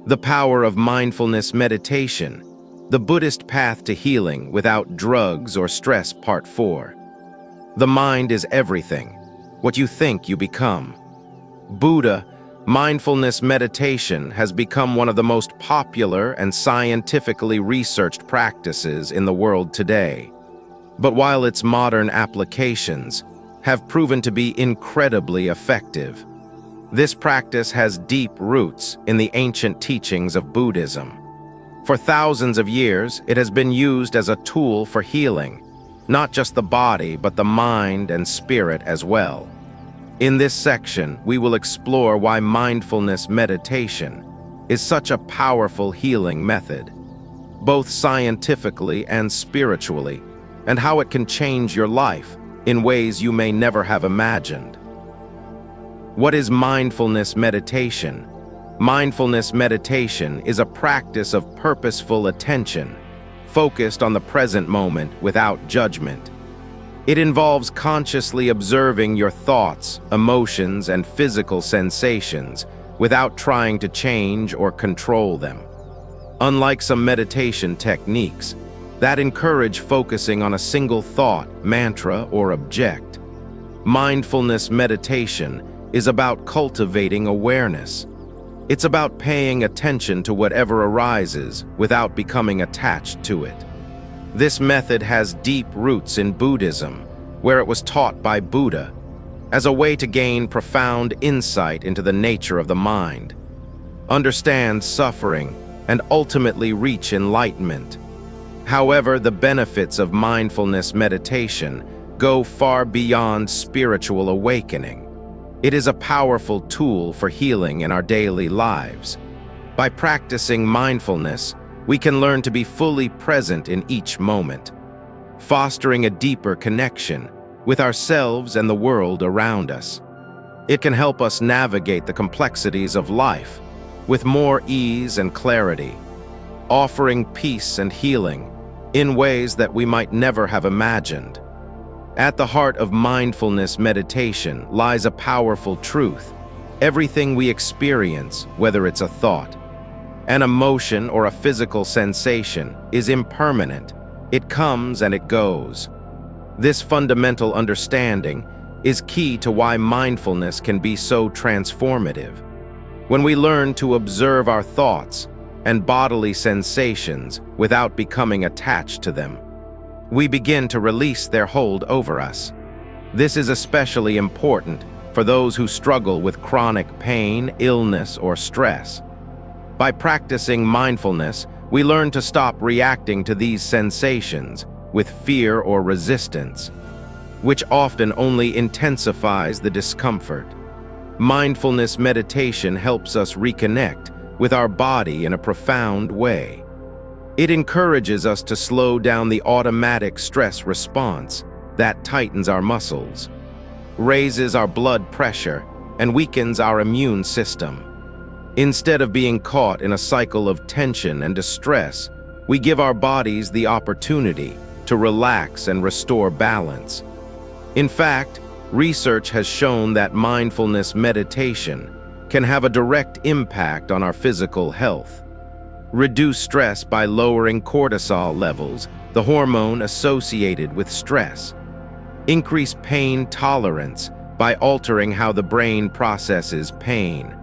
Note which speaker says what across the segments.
Speaker 1: The Power of Mindfulness Meditation, The Buddhist Path to Healing Without Drugs or Stress, Part 4. The mind is everything. What you think, you become. Buddha, mindfulness meditation has become one of the most popular and scientifically researched practices in the world today. But while its modern applications have proven to be incredibly effective, this practice has deep roots in the ancient teachings of Buddhism. For thousands of years, it has been used as a tool for healing, not just the body, but the mind and spirit as well. In this section, we will explore why mindfulness meditation is such a powerful healing method, both scientifically and spiritually, and how it can change your life in ways you may never have imagined. What is mindfulness meditation? Mindfulness meditation is a practice of purposeful attention, focused on the present moment without judgment. It involves consciously observing your thoughts, emotions, and physical sensations without trying to change or control them. Unlike some meditation techniques that encourage focusing on a single thought, mantra, or object, mindfulness meditation is about cultivating awareness. It's about paying attention to whatever arises without becoming attached to it. This method has deep roots in Buddhism, where it was taught by Buddha, as a way to gain profound insight into the nature of the mind, understand suffering, and ultimately reach enlightenment. However, the benefits of mindfulness meditation go far beyond spiritual awakening. It is a powerful tool for healing in our daily lives. By practicing mindfulness, we can learn to be fully present in each moment, fostering a deeper connection with ourselves and the world around us. It can help us navigate the complexities of life with more ease and clarity, offering peace and healing in ways that we might never have imagined. At the heart of mindfulness meditation lies a powerful truth. Everything we experience, whether it's a thought, an emotion, or a physical sensation, is impermanent. It comes and it goes. This fundamental understanding is key to why mindfulness can be so transformative. When we learn to observe our thoughts and bodily sensations without becoming attached to them, we begin to release their hold over us. This is especially important for those who struggle with chronic pain, illness, or stress. By practicing mindfulness, we learn to stop reacting to these sensations with fear or resistance, which often only intensifies the discomfort. Mindfulness meditation helps us reconnect with our body in a profound way. It encourages us to slow down the automatic stress response that tightens our muscles, raises our blood pressure, and weakens our immune system. Instead of being caught in a cycle of tension and distress, we give our bodies the opportunity to relax and restore balance. In fact, research has shown that mindfulness meditation can have a direct impact on our physical health. Reduce stress by lowering cortisol levels, the hormone associated with stress. Increase pain tolerance by altering how the brain processes pain,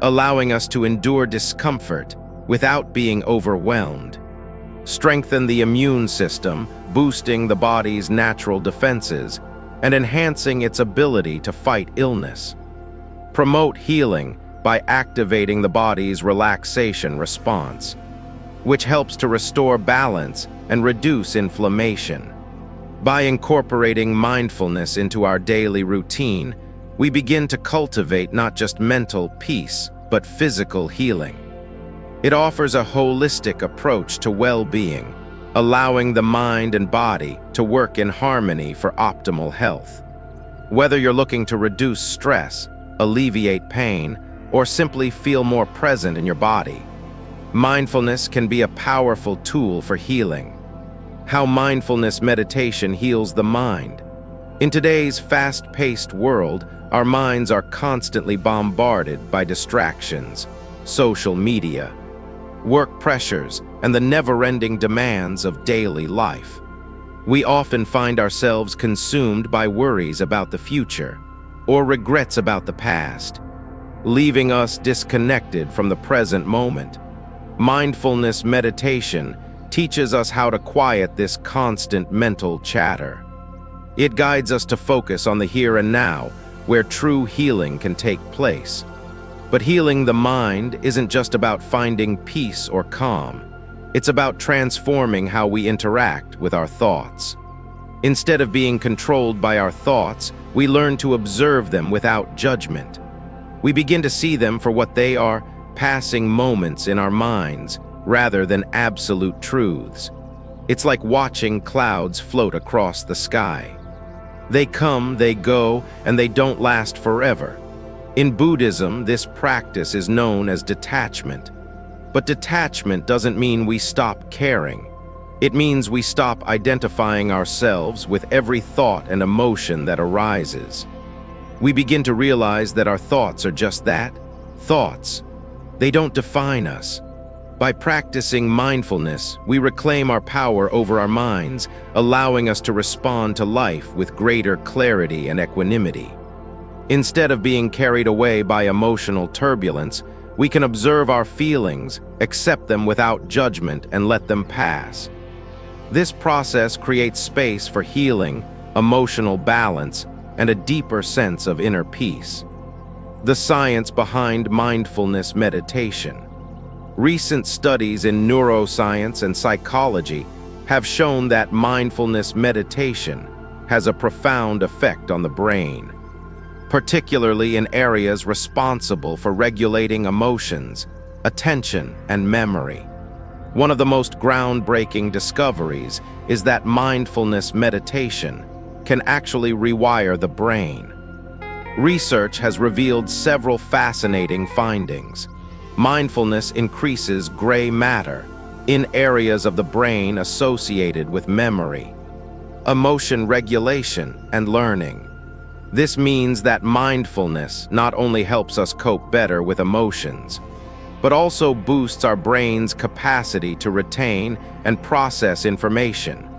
Speaker 1: allowing us to endure discomfort without being overwhelmed. Strengthen the immune system, boosting the body's natural defenses and enhancing its ability to fight illness. Promote healing by activating the body's relaxation response, which helps to restore balance and reduce inflammation. By incorporating mindfulness into our daily routine, we begin to cultivate not just mental peace, but physical healing. It offers a holistic approach to well-being, allowing the mind and body to work in harmony for optimal health. Whether you're looking to reduce stress, alleviate pain, or simply feel more present in your body, mindfulness can be a powerful tool for healing. How mindfulness meditation heals the mind. In today's fast-paced world, our minds are constantly bombarded by distractions, social media, work pressures, and the never-ending demands of daily life. We often find ourselves consumed by worries about the future or regrets about the past, leaving us disconnected from the present moment. Mindfulness meditation teaches us how to quiet this constant mental chatter. It guides us to focus on the here and now, where true healing can take place. But healing the mind isn't just about finding peace or calm. It's about transforming how we interact with our thoughts. Instead of being controlled by our thoughts, we learn to observe them without judgment. We begin to see them for what they are, passing moments in our minds, rather than absolute truths. It's like watching clouds float across the sky. They come, they go, and they don't last forever. In Buddhism, this practice is known as detachment. But detachment doesn't mean we stop caring. It means we stop identifying ourselves with every thought and emotion that arises. We begin to realize that our thoughts are just that, thoughts. They don't define us. By practicing mindfulness, we reclaim our power over our minds, allowing us to respond to life with greater clarity and equanimity. Instead of being carried away by emotional turbulence, we can observe our feelings, accept them without judgment, and let them pass. This process creates space for healing, emotional balance, and a deeper sense of inner peace. The science behind mindfulness meditation. Recent studies in neuroscience and psychology have shown that mindfulness meditation has a profound effect on the brain, particularly in areas responsible for regulating emotions, attention, and memory. One of the most groundbreaking discoveries is that mindfulness meditation can actually rewire the brain. Research has revealed several fascinating findings. Mindfulness increases gray matter in areas of the brain associated with memory, emotion regulation, and learning. This means that mindfulness not only helps us cope better with emotions, but also boosts our brain's capacity to retain and process information.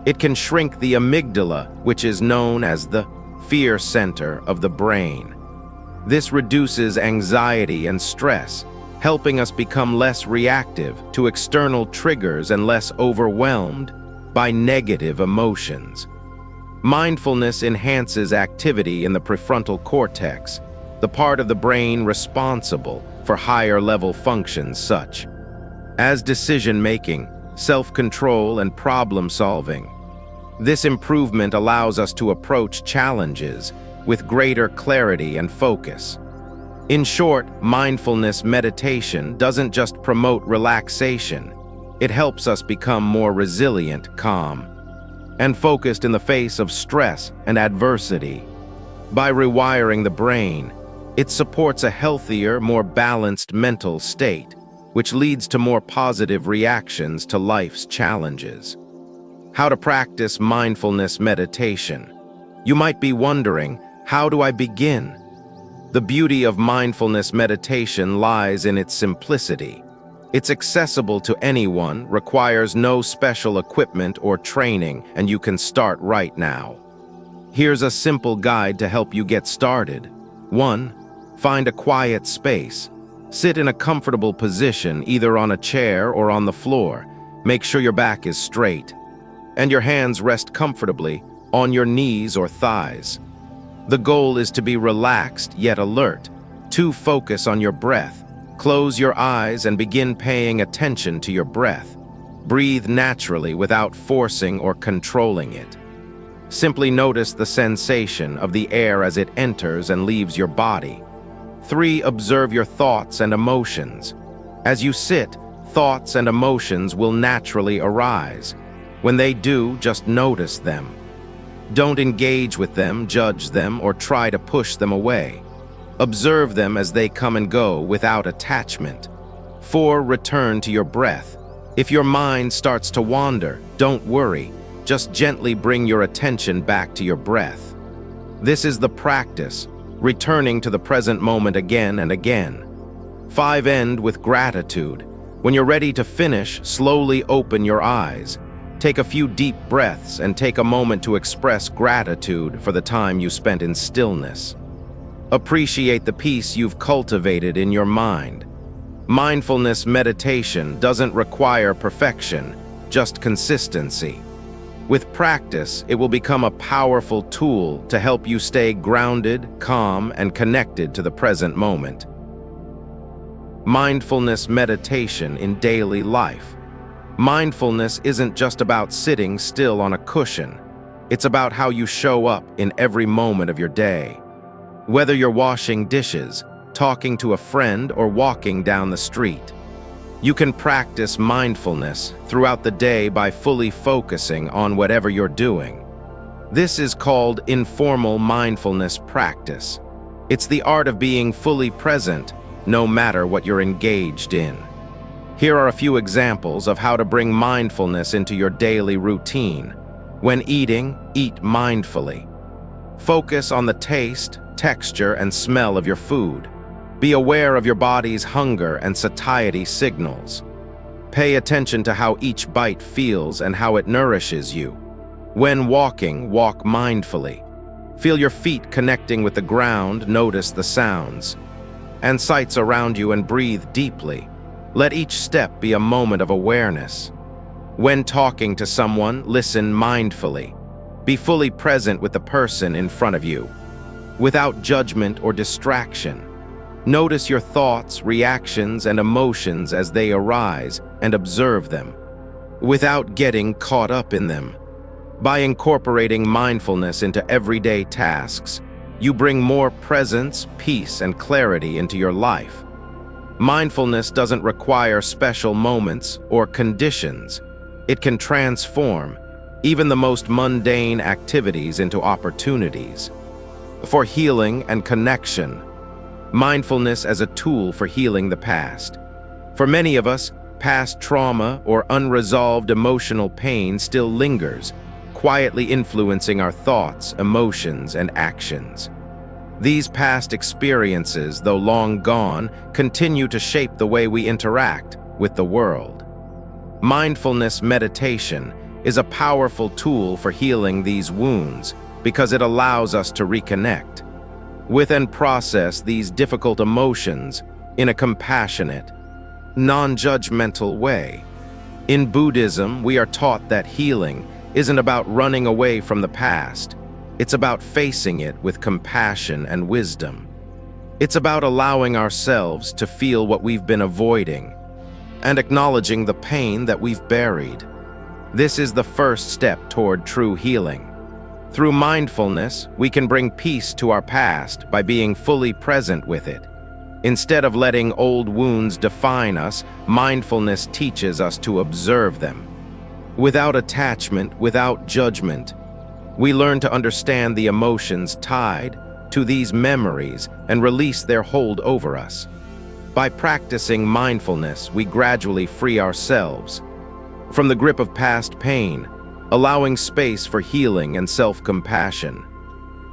Speaker 1: It can shrink the amygdala, which is known as the fear center of the brain. This reduces anxiety and stress, helping us become less reactive to external triggers and less overwhelmed by negative emotions. Mindfulness enhances activity in the prefrontal cortex, the part of the brain responsible for higher-level functions such as decision-making, self-control, and problem-solving. This improvement allows us to approach challenges with greater clarity and focus. In short, mindfulness meditation doesn't just promote relaxation. It helps us become more resilient, calm, and focused in the face of stress and adversity. By rewiring the brain, it supports a healthier, more balanced mental state, which leads to more positive reactions to life's challenges. How to practice mindfulness meditation. You might be wondering, how do I begin? The beauty of mindfulness meditation lies in its simplicity. It's accessible to anyone, requires no special equipment or training, and you can start right now. Here's a simple guide to help you get started. 1. Find a quiet space. Sit in a comfortable position, either on a chair or on the floor. Make sure your back is straight, and your hands rest comfortably on your knees or thighs. The goal is to be relaxed yet alert. 2. Focus on your breath. Close your eyes and begin paying attention to your breath. Breathe naturally without forcing or controlling it. Simply notice the sensation of the air as it enters and leaves your body. 3. Observe your thoughts and emotions. As you sit, thoughts and emotions will naturally arise. When they do, just notice them. Don't engage with them, judge them, or try to push them away. Observe them as they come and go without attachment. 4. Return to your breath. If your mind starts to wander, don't worry. Just gently bring your attention back to your breath. This is the practice, returning to the present moment again and again. 5. End with gratitude. When you're ready to finish, slowly open your eyes. Take a few deep breaths and take a moment to express gratitude for the time you spent in stillness. Appreciate the peace you've cultivated in your mind. Mindfulness meditation doesn't require perfection, just consistency. With practice, it will become a powerful tool to help you stay grounded, calm, and connected to the present moment. Mindfulness meditation in daily life. Mindfulness isn't just about sitting still on a cushion. It's about how you show up in every moment of your day. Whether you're washing dishes, talking to a friend, or walking down the street, you can practice mindfulness throughout the day by fully focusing on whatever you're doing. This is called informal mindfulness practice. It's the art of being fully present, no matter what you're engaged in. Here are a few examples of how to bring mindfulness into your daily routine. When eating, eat mindfully. Focus on the taste, texture, and smell of your food. Be aware of your body's hunger and satiety signals. Pay attention to how each bite feels and how it nourishes you. When walking, walk mindfully. Feel your feet connecting with the ground, notice the sounds and sights around you, and breathe deeply. Let each step be a moment of awareness. When talking to someone, listen mindfully. Be fully present with the person in front of you, without judgment or distraction. Notice your thoughts, reactions, and emotions as they arise, and observe them, without getting caught up in them. By incorporating mindfulness into everyday tasks, you bring more presence, peace, and clarity into your life. Mindfulness doesn't require special moments or conditions. It can transform even the most mundane activities into opportunities for healing and connection. Mindfulness as a tool for healing the past. For many of us, past trauma or unresolved emotional pain still lingers, quietly influencing our thoughts, emotions, and actions. These past experiences, though long gone, continue to shape the way we interact with the world. Mindfulness meditation is a powerful tool for healing these wounds because it allows us to reconnect with and process these difficult emotions in a compassionate, non-judgmental way. In Buddhism, we are taught that healing isn't about running away from the past. It's about facing it with compassion and wisdom. It's about allowing ourselves to feel what we've been avoiding and acknowledging the pain that we've buried. This is the first step toward true healing. Through mindfulness, we can bring peace to our past by being fully present with it. Instead of letting old wounds define us, mindfulness teaches us to observe them. Without attachment, without judgment, we learn to understand the emotions tied to these memories and release their hold over us. By practicing mindfulness, we gradually free ourselves from the grip of past pain, allowing space for healing and self-compassion.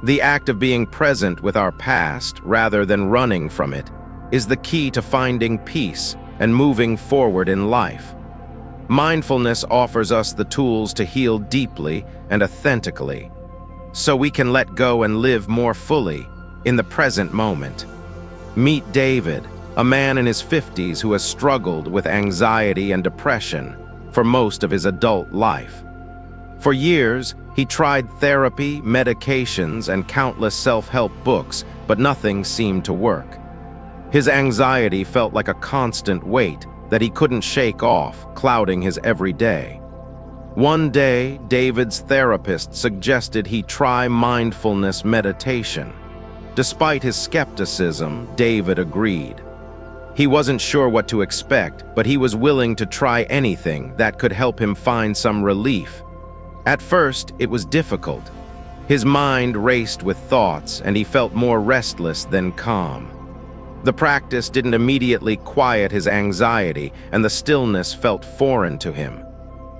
Speaker 1: The act of being present with our past, rather than running from it, is the key to finding peace and moving forward in life. Mindfulness offers us the tools to heal deeply and authentically, so we can let go and live more fully in the present moment. Meet David, a man in his 50s who has struggled with anxiety and depression for most of his adult life. For years, he tried therapy, medications, and countless self-help books, but nothing seemed to work. His anxiety felt like a constant weight that he couldn't shake off, clouding his every day. One day, David's therapist suggested he try mindfulness meditation. Despite his skepticism, David agreed. He wasn't sure what to expect, but he was willing to try anything that could help him find some relief. At first, it was difficult. His mind raced with thoughts, and he felt more restless than calm. The practice didn't immediately quiet his anxiety, and the stillness felt foreign to him.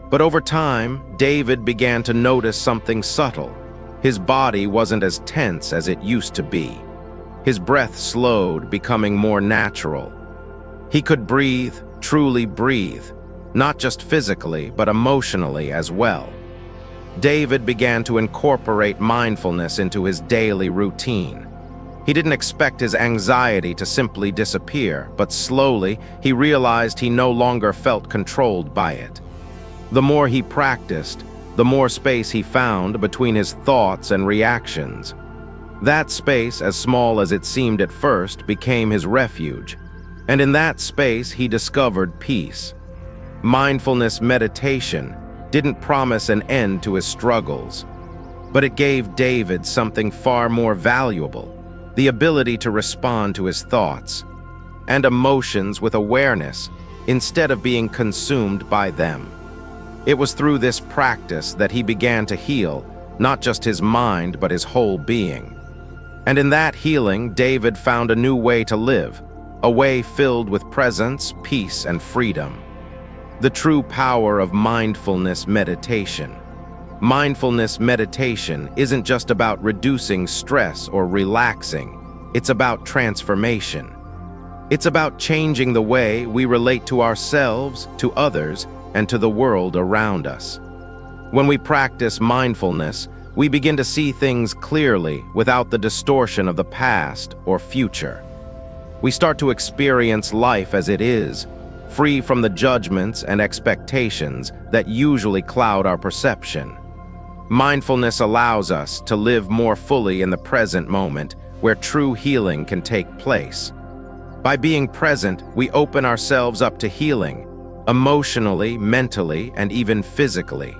Speaker 1: But over time, David began to notice something subtle. His body wasn't as tense as it used to be. His breath slowed, becoming more natural. He could breathe, truly breathe, not just physically, but emotionally as well. David began to incorporate mindfulness into his daily routine. He didn't expect his anxiety to simply disappear, but slowly he realized he no longer felt controlled by it. The more he practiced, the more space he found between his thoughts and reactions. That space, as small as it seemed at first, became his refuge, and in that space he discovered peace. Mindfulness meditation didn't promise an end to his struggles, but it gave David something far more valuable: the ability to respond to his thoughts and emotions with awareness instead of being consumed by them. It was through this practice that he began to heal not just his mind but his whole being. And in that healing, David found a new way to live, a way filled with presence, peace, and freedom. The true power of mindfulness meditation. Mindfulness meditation isn't just about reducing stress or relaxing. It's about transformation. It's about changing the way we relate to ourselves, to others, and to the world around us. When we practice mindfulness, we begin to see things clearly without the distortion of the past or future. We start to experience life as it is, free from the judgments and expectations that usually cloud our perception. Mindfulness allows us to live more fully in the present moment, where true healing can take place. By being present, we open ourselves up to healing, emotionally, mentally, and even physically.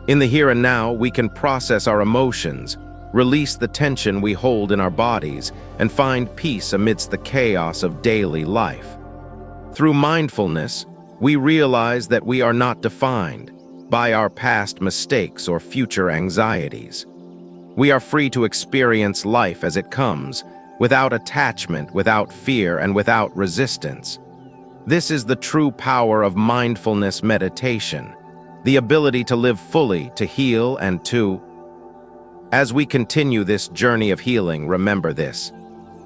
Speaker 1: In the here and now, we can process our emotions, release the tension we hold in our bodies, and find peace amidst the chaos of daily life. Through mindfulness, we realize that we are not defined by our past mistakes or future anxieties. We are free to experience life as it comes, without attachment, without fear, and without resistance. This is the true power of mindfulness meditation, the ability to live fully, to heal, and to... As we continue this journey of healing, remember this: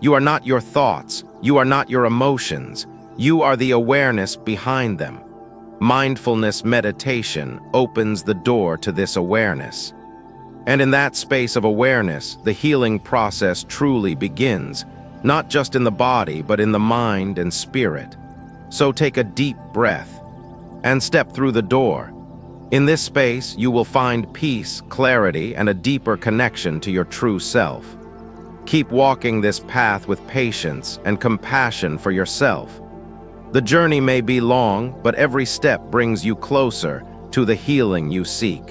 Speaker 1: you are not your thoughts, you are not your emotions, you are the awareness behind them. Mindfulness meditation opens the door to this awareness. And in that space of awareness, the healing process truly begins, not just in the body, but in the mind and spirit. So take a deep breath and step through the door. In this space, you will find peace, clarity, and a deeper connection to your true self. Keep walking this path with patience and compassion for yourself. The journey may be long, but every step brings you closer to the healing you seek.